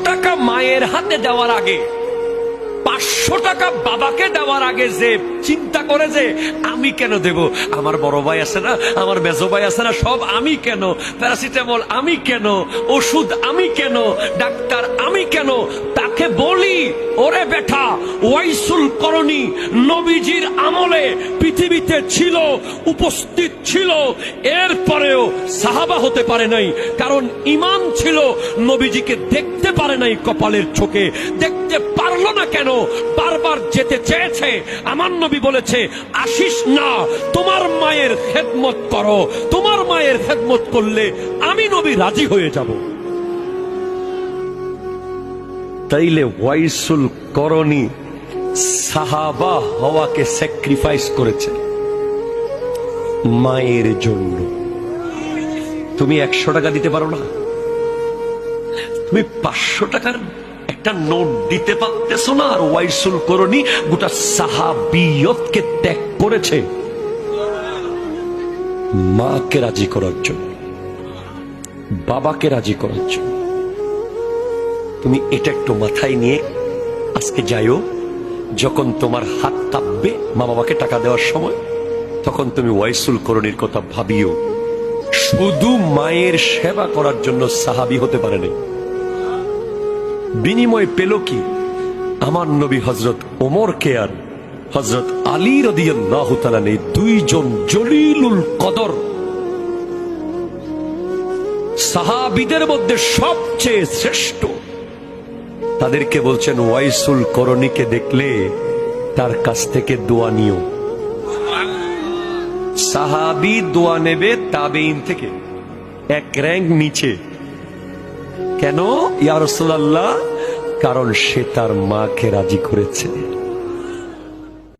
টাকা মায়ের হাতে দেওয়ার আগে, 500 টাকা বাবাকে দেওয়ার আগে যে চিন্তা করে যে আমি কেন দেব, আমার বড় ভাই আছে না, আমার মেজো ভাই আছে না, সব আমি কেন, প্যারাসিটামল আমি কেন, ওষুধ আমি কেন, ডাক্তার আমি কেন, তাকে বলি ওরে বেটা, ওয়াইসুল করণী নবীজির আমলে পৃথিবীতে ছিল, উপস্থিত ছিল, এরপরেও সাহাবা হতে পারে নাই, কারণ ঈমান ছিল, নবীজিকে দেখতে পারে নাই, কপালের চোখে দেখতে পারলো না। কেন? বারবার যেতে চেয়েছে। আমার নবী বলেছে আসিস না, তোমার মায়ের খেদমত করো, তোমার মায়ের খেদমত করলে আমি নবী রাজি হয়ে যাব। তাইলে ওয়াইসুল করণী সাহাবা হওয়াকে স্যাক্রিফাইস করেছে মায়ের জন্য। তুমি 100 টাকা দিতে পারো না, তুমি 500 টাকার একটা নোট দিতে পারতেছো না, আর ওয়াইসুল করণী গোটা সাহাবিয়তকে ত্যাগ করেছে মাকে রাজি করার জন্য, বাবাকে রাজি করার জন্য। তুমি এটা একটু মাথায় নিয়ে আজকে যাইও, যখন তোমার হাত কাঁপবে মা বাবাকে টাকা দেওয়ার সময়, তখন তুমি ওয়াইসুল করণীর কথা ভাবিও। শুধু মায়ের সেবা করার জন্য সাহাবী হতে পারে নাই, বিনিময় পেল কি? আমার নবী হযরত ওমরকে আর হযরত আলী রাদিয়াল্লাহু তাআলা নেই, দুইজন জলিলুল কদর সাহাবীদের মধ্যে সবচেয়ে শ্রেষ্ঠ, তাদেরকে বলছেন ওয়াইসুল করণীকে দেখলে তার কাছ থেকে দোয়া নিও। সাহাবী দোয়া নেবে তাবেঈন থেকে, এক র‍্যাঙ্ক নিচে। কেন ইয়া রাসূলুল্লাহ? কারণ সে তার মাকে রাজি করেছে।